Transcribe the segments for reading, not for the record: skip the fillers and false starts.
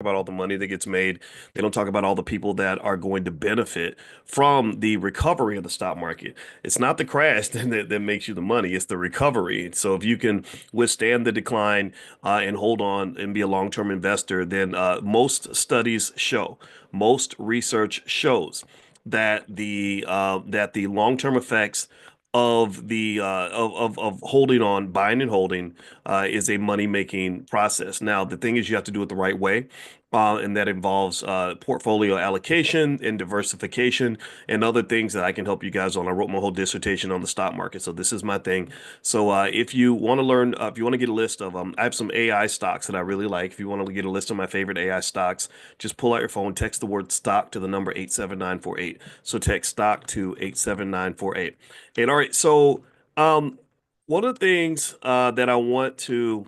about all the money that gets made. They don't talk about all the people that are going to benefit from the recovery of the stock market. It's not the crash that makes you the money, it's the recovery. So if you can withstand the decline and hold on and be a long-term investor, then most studies show, most research shows that the long-term effects of the of holding on, buying and holding is a money-making process. Now, the thing is you have to do it the right way. And that involves portfolio allocation and diversification and other things that I can help you guys on. I wrote my whole dissertation on the stock market, so this is my thing. So if you want to learn, if you want to get a list of I have some AI stocks that I really like. If you want to get a list of my favorite AI stocks, just pull out your phone, text the word stock to the number 87948. So text stock to 87948. And all right, so um, one of the things that I want to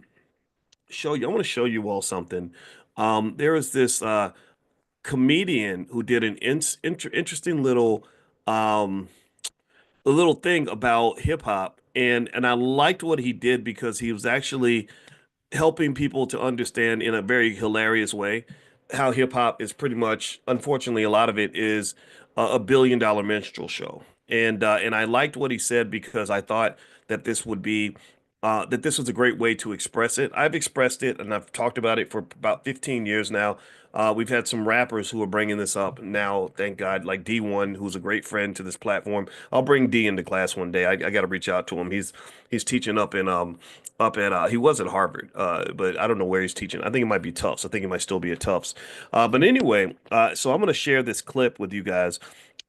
show you, I want to show you all something. There is this comedian who did an interesting um, little thing about hip hop, and I liked what he did because he was actually helping people to understand in a very hilarious way how hip hop is pretty much, unfortunately, a lot of it is a $1 billion minstrel show. And I liked what he said because I thought that this would be that this was a great way to express it. I've expressed it and I've talked about it for about 15 years now. We've had some rappers who are bringing this up now, thank God, like D1, who's a great friend to this platform. I'll bring D into class one day. I got to reach out to him. He's teaching up at he was at Harvard, but I don't know where he's teaching. I think it might be Tufts. I think it might still be at Tufts. But anyway, so I'm going to share this clip with you guys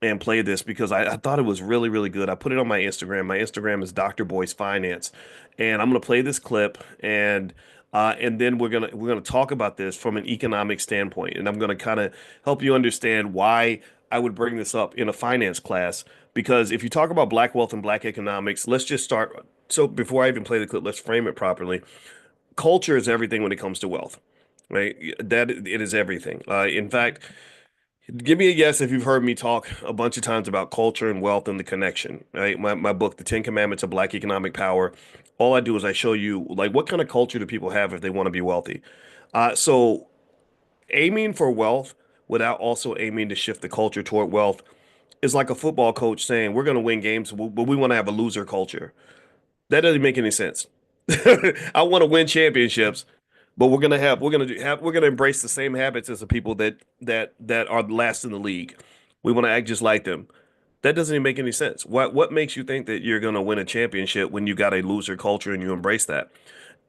and play this because I thought it was really, really good. I put it on my Instagram. My Instagram is Dr. Boyce Finance, and I'm going to play this clip and then we're gonna talk about this from an economic standpoint, and I'm gonna kind of help you understand why I would bring this up in a finance class. Because if you talk about black wealth and black economics, let's just start. So before I even play the clip, let's frame it properly. Culture is everything when it comes to wealth, right? That it is everything. In fact, give me a guess if you've heard me talk a bunch of times about culture and wealth and the connection, right? My book, The Ten Commandments of Black Economic Power. All I do is I show you like what kind of culture do people have if they want to be wealthy. So aiming for wealth without also aiming to shift the culture toward wealth is like a football coach saying we're going to win games, but we want to have a loser culture. That doesn't make any sense. I want to win championships, but we're gonna embrace the same habits as the people that are last in the league. We want to act just like them. That doesn't even make any sense. What makes you think that you're gonna win a championship when you got a loser culture and you embrace that?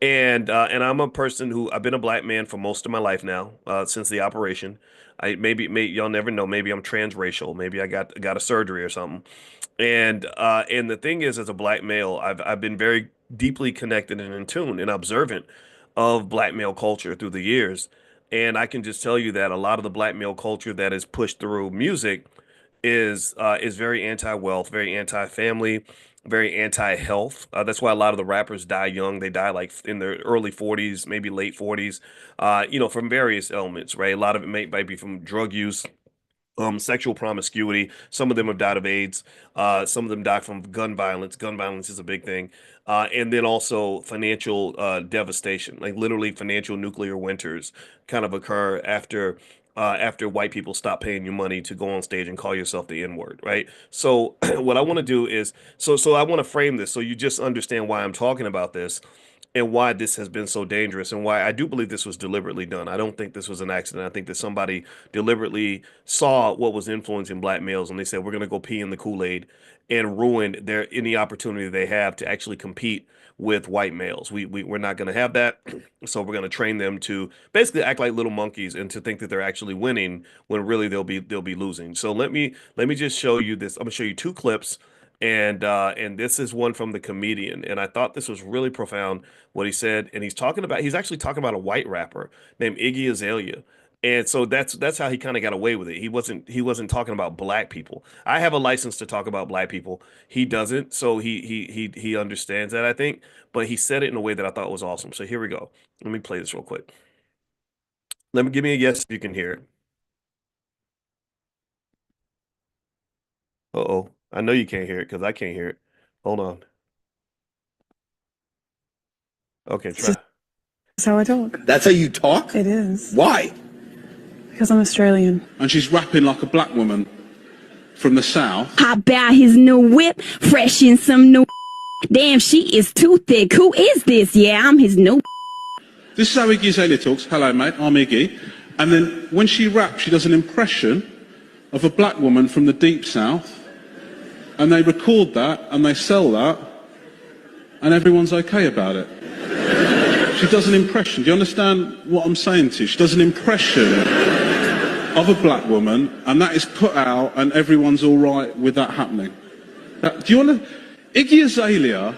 And I'm a person who I've been a black man for most of my life now, since the operation. Maybe y'all never know. Maybe I'm transracial. Maybe I got a surgery or something. And the thing is, as a black male, I've been very deeply connected and in tune and observant of black male culture through the years. And I can just tell you that a lot of the black male culture that is pushed through music is very anti-wealth, very anti-family, very anti-health. That's why a lot of the rappers die young. They die like in their early 40s, maybe late 40s, from various ailments, right? A lot of it might be from drug use, sexual promiscuity. Some of them have died of AIDS. Some of them died from gun violence. Gun violence is a big thing. And then also financial devastation, like literally financial nuclear winters kind of occur after white people stop paying you money to go on stage and call yourself the N-word, right? So what I want to do is so I want to frame this so you just understand why I'm talking about this and why this has been so dangerous and why I do believe this was deliberately done. I don't think this was an accident. I think that somebody deliberately saw what was influencing black males and they said, we're going to go pee in the Kool-Aid and ruin their any opportunity they have to actually compete with white males. We're not going to have that. So we're going to train them to basically act like little monkeys and to think that they're actually winning when really they'll be losing. So let me just show you this. I'm going to show you two clips and this is one from the comedian, and I thought this was really profound what he said. And he's actually talking about a white rapper named Iggy Azalea. And so that's how he kind of got away with it. He wasn't talking about black people. I have a license to talk about black people. He doesn't, so he understands that, I think, but he said it in a way that I thought was awesome. So here we go. Let me play this real quick. Let me give me a yes if you can hear it. Uh-oh. I know you can't hear it because I can't hear it. Hold on. Okay, It's just try. how I talk. That's how you talk? It is. Why? Because I'm Australian. And she's rapping like a black woman from the South. I buy his new whip, fresh in some new. Damn, she is too thick. Who is this? Yeah, I'm his new. This is how Iggy Azalea talks. Hello, mate, I'm Iggy. And then when she raps, she does an impression of a black woman from the Deep South. And they record that and they sell that. And everyone's okay about it. She does an impression. Do you understand what I'm saying to you? She does an impression of a black woman, and that is put out, and everyone's all right with that happening. Do you want to... Iggy Azalea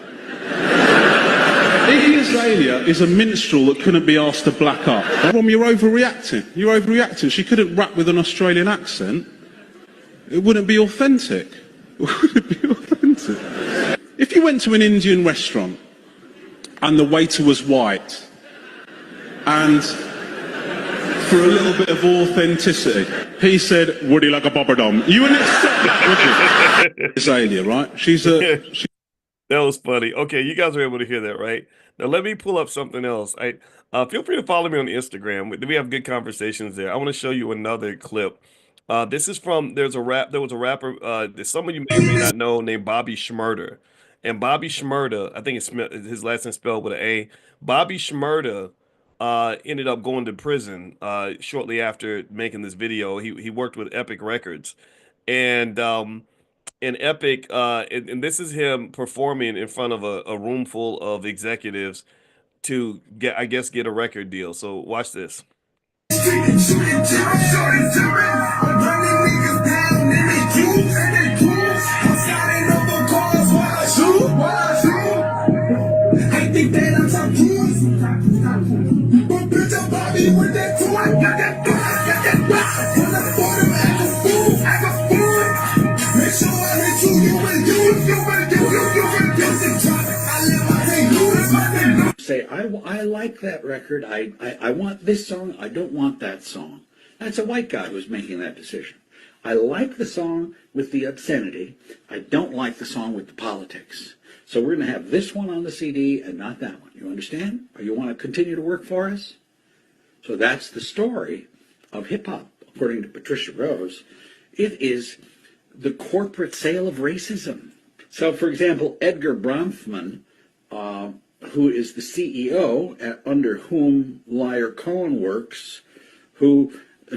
is a minstrel that couldn't be asked to black up. You're overreacting. You're overreacting. She couldn't rap with an Australian accent. It wouldn't be authentic. It wouldn't be authentic. If you went to an Indian restaurant and the waiter was white, and for a little bit of authenticity, he said, "Would you like a papadum?" You wouldn't accept that, would you? Azalea, right? That was funny. Okay, you guys were able to hear that, right? Now let me pull up something else. Feel free to follow me on Instagram. We have good conversations there. I want to show you another clip. This is from there was a rapper that some of you may or may not know named Bobby Shmurda. And Bobby Shmurda, I think his last name spelled with an A. Bobby Shmurda ended up going to prison shortly after making this video. He worked with Epic Records, and in Epic, and this is him performing in front of a room full of executives to get, I guess, get a record deal. So watch this. Say, I like that record, I want this song, I don't want that song. That's a white guy who's making that decision. I like the song with the obscenity, I don't like the song with the politics. So we're going to have this one on the CD and not that one. You understand? Or you want to continue to work for us? So that's the story of hip-hop, according to Patricia Rose. It is the corporate sale of racism. So, for example, Edgar Bronfman, who is the CEO under whom Liar Cohen works, who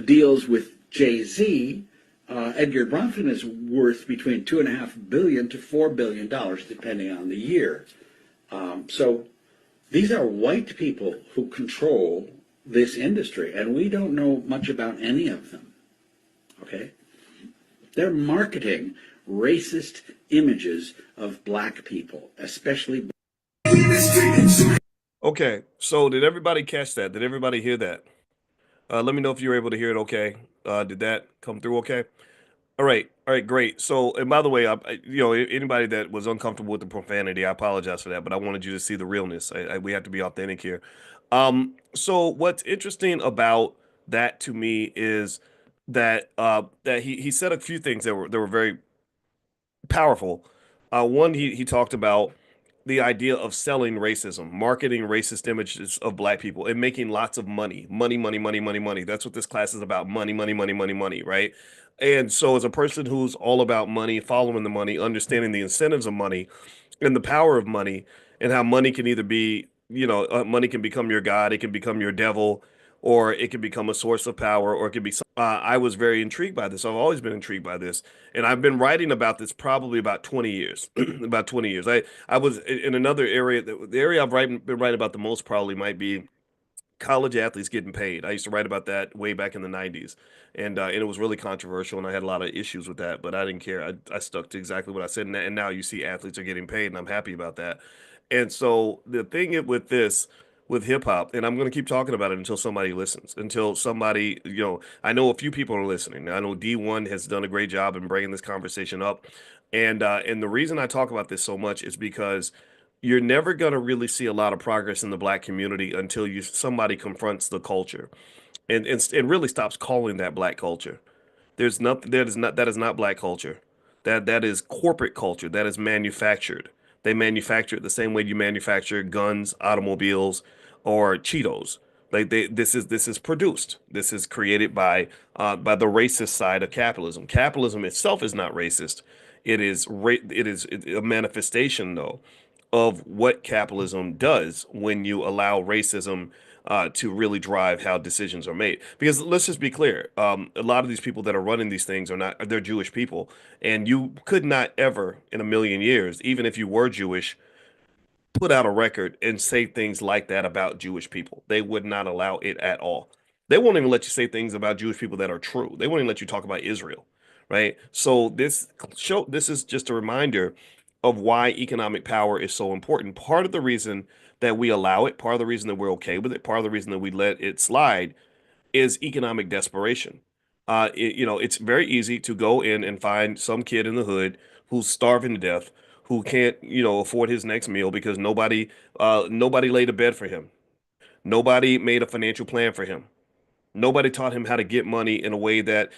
deals with Jay-Z, Edgar Bronfman is worth between $2.5 billion to $4 billion, depending on the year. So these are white people who control this industry, and we don't know much about any of them, okay? They're marketing racist images of black people, especially. Okay, so did everybody catch that? Did everybody hear that? Let me know if you were able to hear it okay. Did that come through okay? All right, great. So, and by the way, anybody that was uncomfortable with the profanity, I apologize for that, but I wanted you to see the realness. We have to be authentic here. So what's interesting about that to me is that he said a few things that were very powerful. One, he talked about the idea of selling racism, marketing racist images of black people, and making lots of money, money, money, money, money, money. That's what this class is about: money, money, money, money, money, right? And so, as a person who's all about money, following the money, understanding the incentives of money, and the power of money, and how money can either be, money can become your god, it can become your devil, or it can become a source of power, or it can be. I was very intrigued by this. I've always been intrigued by this, and I've been writing about this probably about 20 years. About 20 years. I was in another area. The area been writing about the most probably might be college athletes getting paid. I used to write about that way back in the 90s, and it was really controversial, and I had a lot of issues with that, but I didn't care. I stuck to exactly what I said, and now you see athletes are getting paid, and I'm happy about that. And so the thing with this, with hip hop, and I'm going to keep talking about it until somebody listens, until somebody, I know a few people are listening. I know D1 has done a great job in bringing this conversation up. And the reason I talk about this so much is because you're never going to really see a lot of progress in the black community until somebody confronts the culture and really stops calling that black culture. There's nothing that is not black culture. That is corporate culture. That is manufactured. They manufacture it the same way you manufacture guns, automobiles, or Cheetos. Like this is produced. This is created by the racist side of capitalism. Capitalism itself is not racist. It is a manifestation though of what capitalism does when you allow racism to really drive how decisions are made. Because let's just be clear, a lot of these people that are running these things they're Jewish people, and you could not ever in a million years, even if you were Jewish, put out a record and say things like that about Jewish people. They would not allow it at all. They won't even let you say things about Jewish people that are true. They won't even let you talk about Israel, right? So this is just a reminder of why economic power is so important. Part of the reason that we allow it, part of the reason that we're okay with it, part of the reason that we let it slide is economic desperation. It's very easy to go in and find some kid in the hood who's starving to death, who can't, afford his next meal because nobody laid a bed for him. Nobody made a financial plan for him. Nobody taught him how to get money in a way that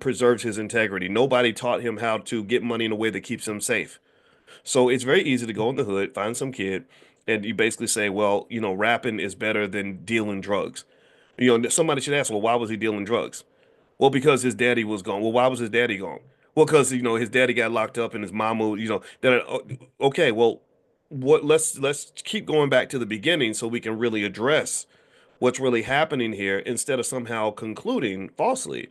preserves his integrity. Nobody taught him how to get money in a way that keeps him safe. So it's very easy to go in the hood, find some kid, and you basically say, well, rapping is better than dealing drugs. Somebody should ask, well, why was he dealing drugs? Well, because his daddy was gone. Well, why was his daddy gone? Well, because his daddy got locked up and his mama, okay, well, let's keep going back to the beginning so we can really address what's really happening here instead of somehow concluding falsely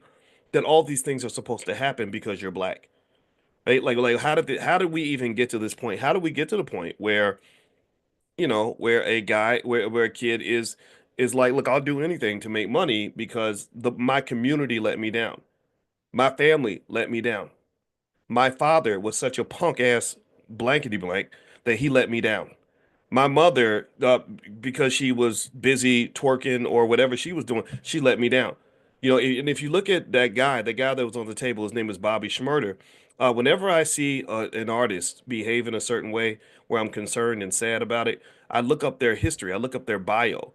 that all these things are supposed to happen because you're black. Right? Like how did we even get to this point? How did we get to the point where where a kid is like, look, I'll do anything to make money because my community let me down. My family let me down. My father was such a punk ass blankety blank that he let me down. My mother, because she was busy twerking or whatever she was doing, she let me down. And if you look at the guy that was on the table, his name is Bobby Schmurder. Whenever I see an artist behave in a certain way where I'm concerned and sad about it, I look up their history, I look up their bio.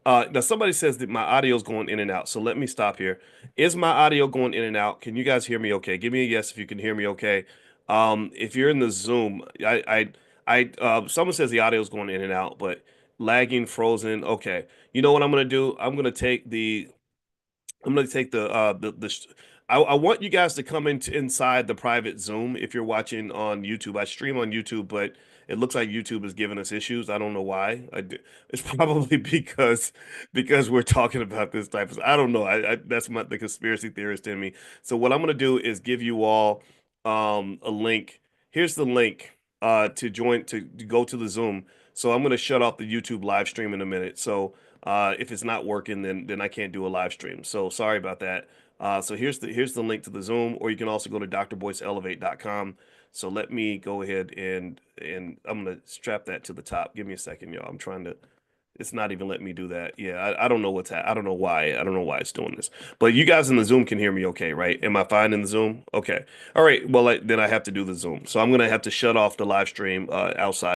Now somebody says that my audio is going in and out, so let me stop here. Is my audio going in and out? Can you guys hear me okay? Give me a yes if you can hear me okay. If you're in the Zoom, someone says the audio is going in and out, but lagging, frozen. Okay. You know what I'm gonna do? I'm gonna take I want you guys to come inside the private Zoom if you're watching on YouTube. I stream on YouTube, but it looks like YouTube is giving us issues. I don't know why. It's probably because we're talking about this type of. I don't know. That's the conspiracy theorist in me. So what I'm gonna do is give you all a link. Here's the link to join to go to the Zoom. So I'm gonna shut off the YouTube live stream in a minute. So if it's not working, then I can't do a live stream. So sorry about that. So here's the link to the Zoom, or you can also go to drboyceelevate.com. So let me go ahead and I'm gonna strap that to the top. Give me a second, y'all. I'm trying to. It's not even letting me do that. Yeah, I don't know I don't know why. I don't know why it's doing this. But you guys in the Zoom can hear me okay, right? Am I fine in the Zoom? Okay. All right. Well, then I have to do the Zoom. So I'm gonna have to shut off the live stream outside.